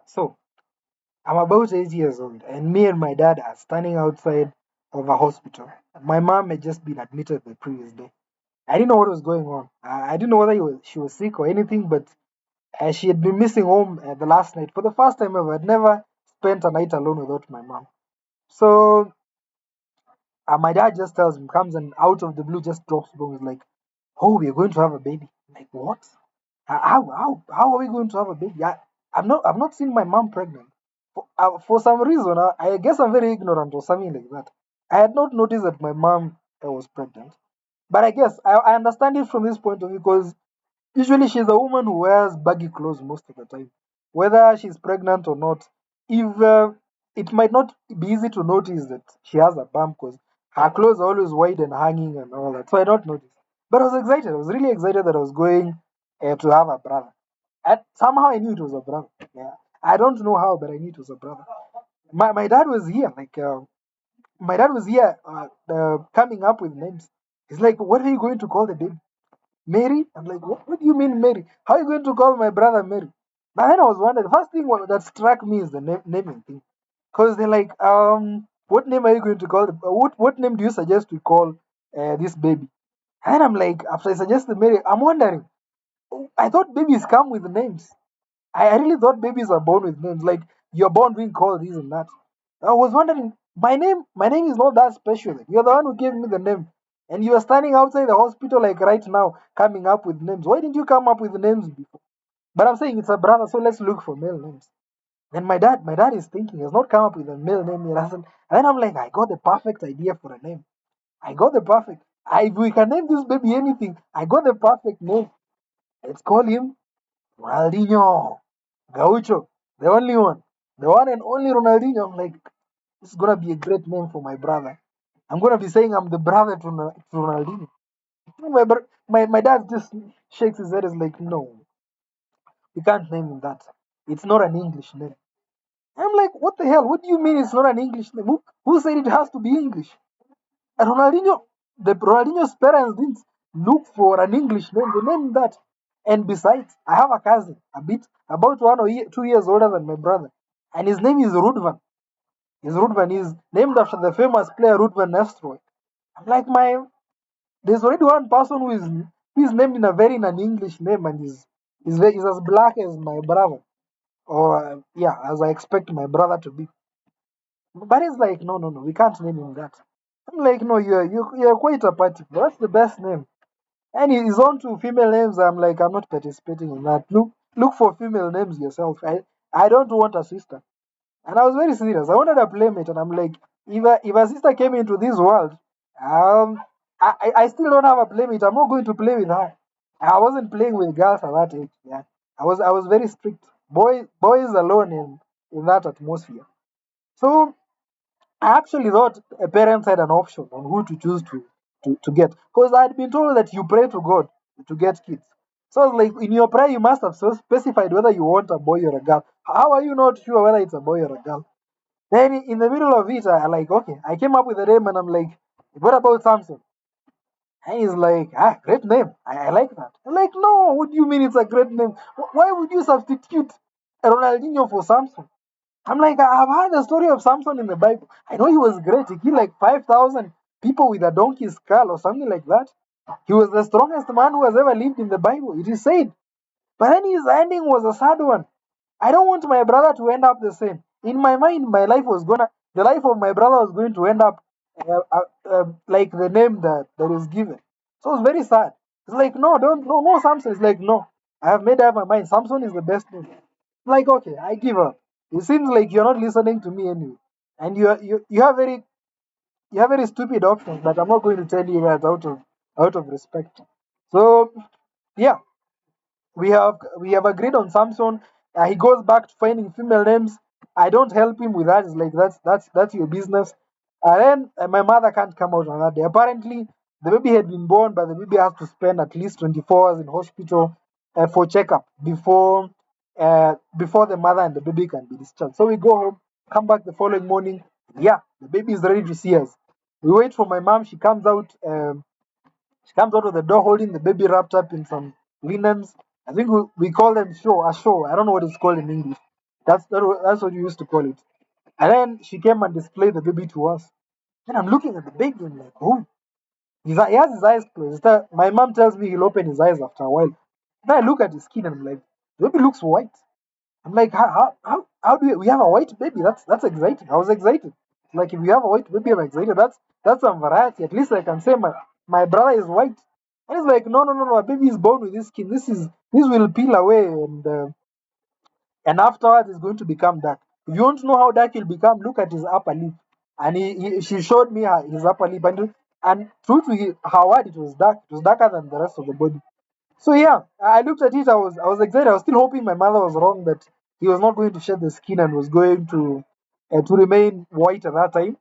So I'm about 8 years old, and me and my dad are standing outside of a hospital. My mom had just been admitted the previous day. I didn't know what was going on. I didn't know whether she was sick or anything, but she had been missing home the last night for the first time ever. I'd never spent a night alone without my mom. So my dad just tells me, comes and out of the blue just drops bombs like, "Oh, we're going to have a baby." Like what? How are we going to have a baby? I've not seen my mom pregnant. For some reason, I guess I'm very ignorant or something like that. I had not noticed that my mom was pregnant. But I guess I understand it from this point of view because usually she's a woman who wears baggy clothes most of the time, whether she's pregnant or not. If it might not be easy to notice that she has a bump because her clothes are always wide and hanging and all that, so I don't notice. But I was excited. I was really excited that I was going to have a brother. And somehow I knew it was a brother. Yeah, I don't know how, but I knew it was a brother. My dad was here, my dad was here, coming up with names. He's like, "What are you going to call the baby? Mary?" I'm like, what do you mean Mary? How are you going to call my brother Mary? But then I was wondering, the first thing that struck me is the naming thing. Because they're like, what name are you going to call what name do you suggest we call this baby? And I'm like, after I suggested Mary, I'm wondering, I thought babies come with names. I really thought babies are born with names. Like you're born being called this and that. I was wondering, my name is not that special. You're the one who gave me the name. And you are standing outside the hospital like right now, coming up with names. Why didn't you come up with names before? But I'm saying it's a brother, so let's look for male names. Then my dad is thinking, he has not come up with a male name. He hasn't. And then I'm like, I got the perfect idea for a name. I got the perfect. If we can name this baby anything, I got the perfect name. Let's call him Ronaldinho Gaucho, the only one, the one and only Ronaldinho. I'm like, this is gonna be a great name for my brother. I'm gonna be saying I'm the brother to Ronaldinho. My dad just shakes his head. Is like, no, you can't name him that. It's not an English name. I'm like, what the hell? What do you mean it's not an English name? Who said it has to be English? And Ronaldinho's parents didn't look for an English name. They named that. And besides, I have a cousin, a bit about 1 or 2 years older than my brother, and his name is Rudvan. His Rudvan is named after the famous player Rudvan Nestroy. I'm like, there's already one person who is named in a very non-English name, and is as black as my brother, or yeah, as I expect my brother to be. But it's like, no, no, no, we can't name him that. I'm like, no, you're quite a party. That's the best name. And he's on to female names. I'm like, I'm not participating in that. Look for female names yourself. I don't want a sister. And I was very serious. I wanted a playmate, and I'm like, if a sister came into this world, um, I still don't have a playmate. I'm not going to play with her. I wasn't playing with girls at that age. Yeah, I was very strict. Boys alone in that atmosphere. So I actually thought parents had an option on who to choose to get. Because I had been told that you pray to God to get kids. So I was like, in your prayer, you must have specified whether you want a boy or a girl. How are you not sure whether it's a boy or a girl? Then in the middle of it, I like, okay, I came up with a name and I'm like, what about Samson? And he's like, great name. I like that. I'm like, no, what do you mean it's a great name? Why would you substitute Ronaldinho for Samson? I'm like, I've heard the story of Samson in the Bible. I know he was great. He killed like 5,000 people with a donkey's skull or something like that. He was the strongest man who has ever lived in the Bible. It is said. But then his ending was a sad one. I don't want my brother to end up the same. In my mind, the life of my brother was going to end up like the name that is given. So it's very sad. It's like, no, no, Samson. It's like, no, I have made up my mind. Samson is the best name. Like, okay, I give up. It seems like you're not listening to me anyway, and you have very stupid options that I'm not going to tell you that out of respect. So yeah, we have agreed on Samson. He goes back to finding female names. I don't help him with that. It's like that's your business. And then my mother can't come out on that day. Apparently, the baby had been born, but the baby has to spend at least 24 hours in hospital for checkup before the mother and the baby can be discharged. So we go home, come back the following morning. Yeah, the baby is ready to see us. We wait for my mom. She comes out. She comes out of the door holding the baby wrapped up in some linens. I think we call them show, a show. I don't know what it's called in English. That's what you used to call it. And then she came and displayed the baby to us. And I'm looking at the baby. I'm like, oh, he has his eyes closed. My mom tells me he'll open his eyes after a while. Then I look at his skin and I'm like, the baby looks white. I'm like, how do we have a white baby? That's exciting. I was excited. Like if you have a white baby, I'm excited. That's some variety. At least I can say my brother is white. And it's like, no. A baby is born with this skin. This will peel away and afterwards it's going to become dark. If you want to know how dark he'll become, look at his upper lip. And she showed me his upper lip, and true to her word, it was dark. It was darker than the rest of the body. So yeah, I looked at it. I was excited. I was still hoping my mother was wrong, that he was not going to shed the skin and was going to remain white at that time.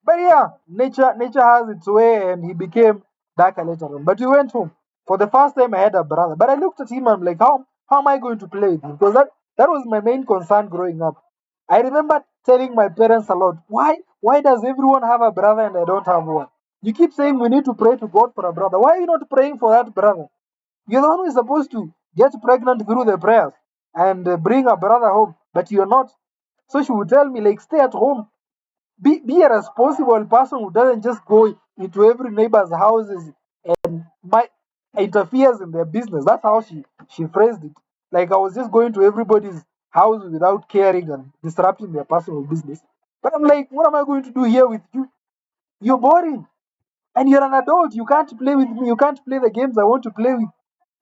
But yeah, nature has its way, and he became darker later on. But we went home. For the first time, I had a brother. But I looked at him. I'm like, how am I going to play with him? Because that was my main concern growing up. I remember telling my parents a lot, why does everyone have a brother and I don't have one? You keep saying we need to pray to God for a brother. Why are you not praying for that brother? You're the one who is supposed to get pregnant through the prayers and bring a brother home, but you're not. So she would tell me, like, stay at home, be a responsible person who doesn't just go into every neighbor's houses and interferes in their business. That's how she phrased it. Like I was just going to everybody's house without caring and disrupting their personal business. But I'm like, what am I going to do here with you? You're boring. And you're an adult. You can't play with me. You can't play the games I want to play with.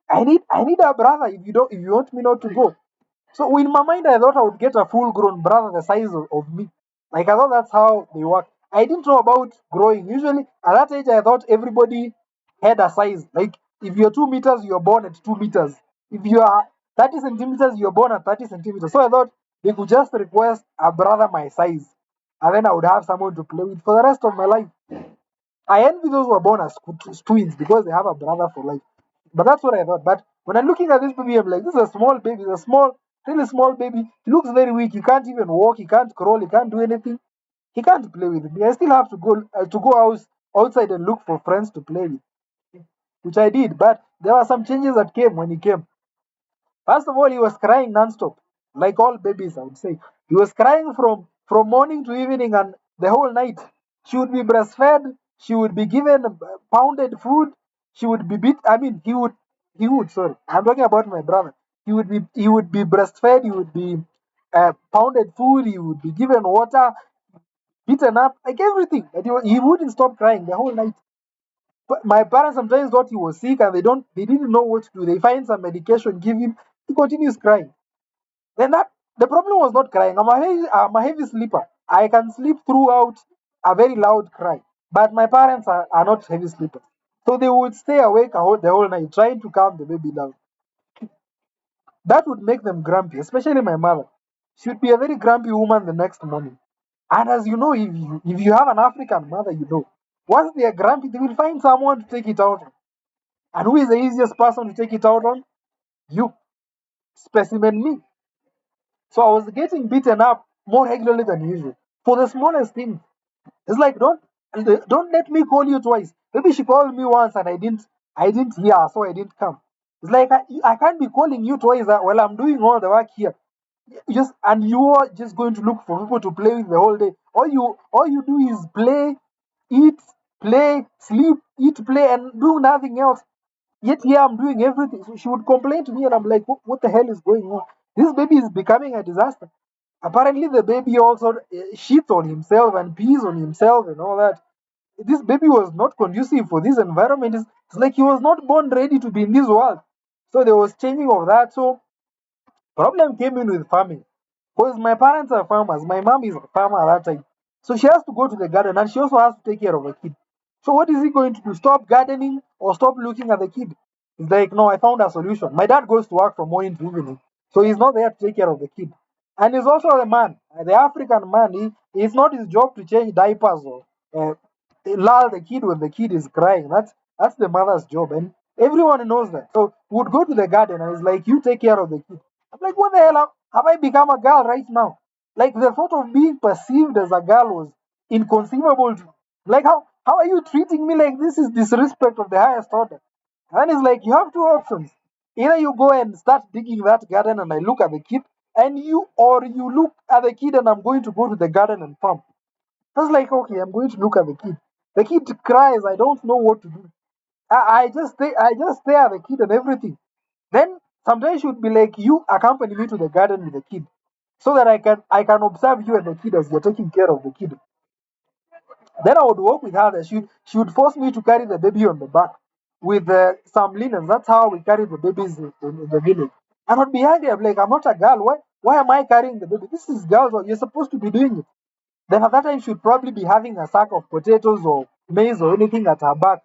I need a brother if you want me not to go. So in my mind, I thought I would get a full grown brother the size of me. Like I thought that's how they work. I didn't know about growing. Usually at that age, I thought everybody had a size. Like if you're 2 meters, you're born at 2 meters. If you are 30 centimeters, you're born at 30 centimeters. So I thought they could just request a brother my size, and then I would have someone to play with for the rest of my life. I envy those who are born as twins because they have a brother for life. But that's what I thought. But when I'm looking at this baby, I'm like, this is a small baby, it's a small, really small baby. He looks very weak. He can't even walk. He can't crawl. He can't do anything. He can't play with me. I still have to go outside and look for friends to play with, which I did. But there were some changes that came when he came. First of all, he was crying nonstop, like all babies, I would say. He was crying from morning to evening and the whole night. She would be breastfed. She would be given pounded food. She would be beat. I mean, he would. Sorry, I'm talking about my brother. He would be breastfed. He would be pounded food. He would be given water, beaten up, like everything. But he wouldn't stop crying the whole night. But my parents sometimes thought he was sick and they didn't know what to do. They find some medication, give him. He continues crying. Then that the problem was not crying. I'm a heavy sleeper. I can sleep throughout a very loud cry. But my parents are not heavy sleepers. So they would stay awake the whole night trying to calm the baby down. That would make them grumpy, especially my mother. She would be a very grumpy woman the next morning. And as you know, if you have an African mother, you know, once they are grumpy, they will find someone to take it out on. And who is the easiest person to take it out on? You, specimen me. So I was getting beaten up more regularly than usual for the smallest thing. It's like don't let me call you twice. Maybe she called me once and I didn't hear her, so I didn't come. It's like I can't be calling you twice while I'm doing all the work here. You are just going to look for people to play with the whole day. All you do is eat, play, sleep, eat, play, and do nothing else. Yet here I'm doing everything. So she would complain to me, and I'm like, what the hell is going on? This baby is becoming a disaster. Apparently, the baby also shits on himself and pees on himself and all that. This baby was not conducive for this environment. It's like he was not born ready to be in this world. So there was changing of that. So problem came in with farming. Because my parents are farmers. My mom is a farmer at that time. So she has to go to the garden and she also has to take care of a kid. So what is he going to do? Stop gardening or stop looking at the kid? He's like, no, I found a solution. My dad goes to work from morning to evening. So he's not there to take care of the kid. And he's also the man, the African man. It's not his job to change diapers or uh, lull the kid when the kid is crying. That's the mother's job. And everyone knows that. So we would go to the garden and it's like, you take care of the kid. I'm like, what the hell have I become a girl right now? Like the thought of being perceived as a girl was inconceivable. Like how are you treating me like this is disrespect of the highest order? And it's like you have two options. Either you go and start digging that garden and I look at the kid, and you look at the kid and I'm going to go to the garden and farm. I was like, okay, I'm going to look at the kid. The kid cries. I don't know what to do. I just stare at the kid and everything. Then sometimes she would be like, you accompany me to the garden with the kid, so that I can observe you and the kid as you're taking care of the kid. Then I would walk with her. That she would force me to carry the baby on the back with some linen. That's how we carry the babies in the village. And I'd be angry. I'm like, I'm not a girl. Why am I carrying the baby? This is girls. You're supposed to be doing it. Then at that time, she'd probably be having a sack of potatoes or maize or anything at her back.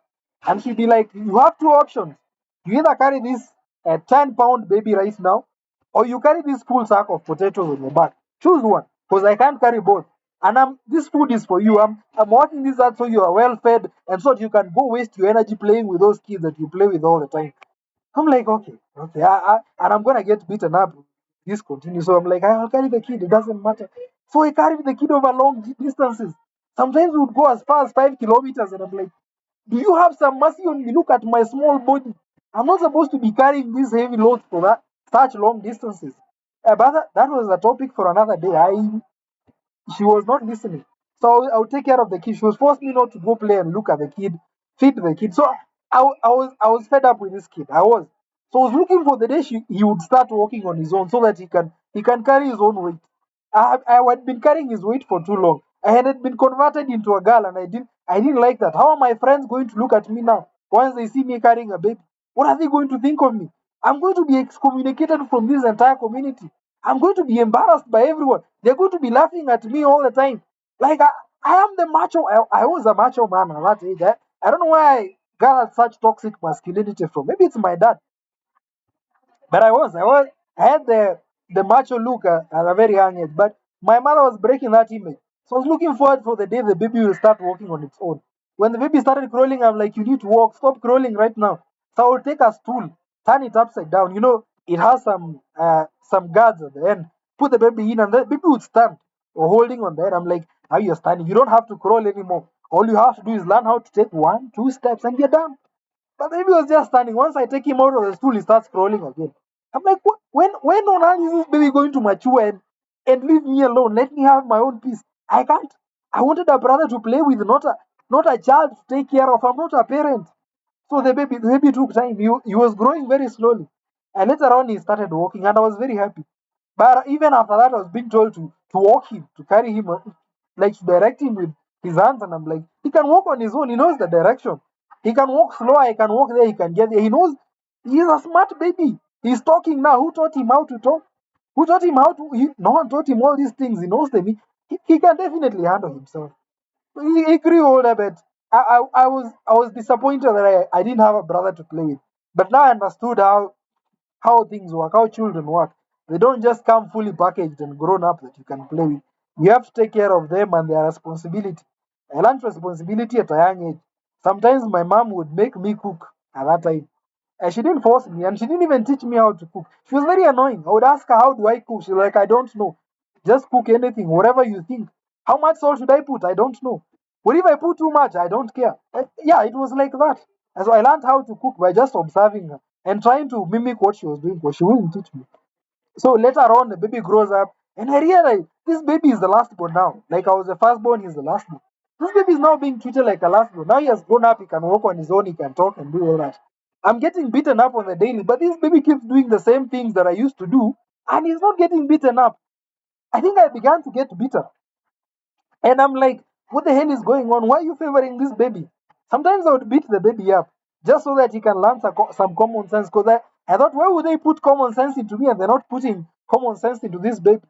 And she'd be like, you have two options. You either carry this 10-pound baby right now, or you carry this full sack of potatoes on your back. Choose one, because I can't carry both. And this food is for you. I'm working this out so you are well fed and so that you can go waste your energy playing with those kids that you play with all the time. I'm like, okay, and I'm gonna get beaten up. If this continues, so I'm like, I'll carry the kid. It doesn't matter. So I carried the kid over long distances. Sometimes we would go as far as 5 kilometers, and I'm like, do you have some mercy on me? Look at my small body. I'm not supposed to be carrying these heavy loads for that such long distances. But that was a topic for another day. She was not listening. So I would take care of the kid. She was forced me not to go play and look at the kid, feed the kid. So I was fed up with this kid. I was. So I was looking for the day he would start walking on his own so that he can carry his own weight. I had been carrying his weight for too long. I had been converted into a girl and I didn't like that. How are my friends going to look at me now once they see me carrying a baby? What are they going to think of me? I'm going to be excommunicated from this entire community. I'm going to be embarrassed by everyone. They're going to be laughing at me all the time. Like I am the macho. I was a macho man at that age. I don't know where I gathered such toxic masculinity from. Maybe it's my dad. But I had the macho look at a very young age. But my mother was breaking that image. So I was looking forward for the day the baby will start walking on its own. When the baby started crawling, I'm like, you need to walk. Stop crawling right now. So I would take a stool, turn it upside down. It has some guards at the end. Put the baby in, and the baby would stand or holding on there. I'm like, now you're standing. You don't have to crawl anymore. All you have to do is learn how to take 1, 2 steps, and you're done. But the baby was just standing. Once I take him out of the stool, he starts crawling again. I'm like, when on earth is this baby going to mature and leave me alone? Let me have my own peace. I can't. I wanted a brother to play with, not a child to take care of. I'm not a parent. So the baby took time. He was growing very slowly. And later on, he started walking, and I was very happy. But even after that, I was being told to walk him, to carry him, like to direct him with his hands. And I'm like, he can walk on his own. He knows the direction. He can walk slow. I can walk there. He can get there. He knows. He's a smart baby. He's talking now. Who taught him how to talk? Who taught him how to? No one taught him all these things. He knows them. He can definitely handle himself. He grew older, but I was disappointed that I didn't have a brother to play with. But now I understood how things work, how children work. They don't just come fully packaged and grown up that you can play with. You have to take care of them and their responsibility. I learned responsibility at a young age. Sometimes my mom would make me cook at that time. And she didn't force me and she didn't even teach me how to cook. She was very annoying. I would ask her, how do I cook? She's like, I don't know. Just cook anything, whatever you think. How much salt should I put? I don't know. What if I put too much? I don't care. Yeah, it was like that. And so I learned how to cook by just observing her and trying to mimic what she was doing because she wouldn't teach me. So later on, the baby grows up, and I realized this baby is the last born now. Like I was the firstborn, he's the last born. This baby is now being treated like a last born. Now he has grown up, he can walk on his own, he can talk and do all that. I'm getting beaten up on the daily, but this baby keeps doing the same things that I used to do, and he's not getting beaten up. I think I began to get bitter. And I'm like, what the hell is going on? Why are you favoring this baby? Sometimes I would beat the baby up just so that he can learn some common sense. Because I thought, why would they put common sense into me and they're not putting common sense into this baby?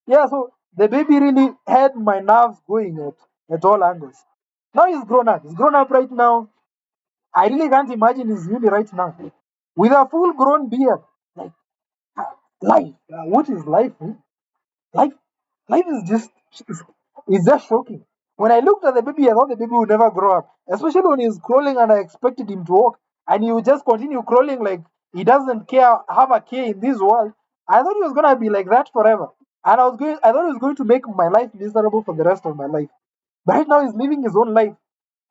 Yeah, so the baby really had my nerves going at all angles. Now he's grown up. He's grown up right now. I really can't imagine his uni right now with a full grown beard. Like, life. What is life? Life, life is just shocking. When I looked at the baby, I thought the baby would never grow up, especially when he's crawling and I expected him to walk, and he would just continue crawling like he doesn't have a care in this world. I thought he was gonna be like that forever, and I thought he was going to make my life miserable for the rest of my life. But right now, he's living his own life,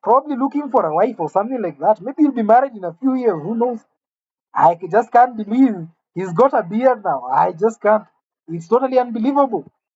probably looking for a wife or something like that. Maybe he'll be married in a few years. Who knows? Just can't believe he's got a beard now. I just can't. It's totally unbelievable.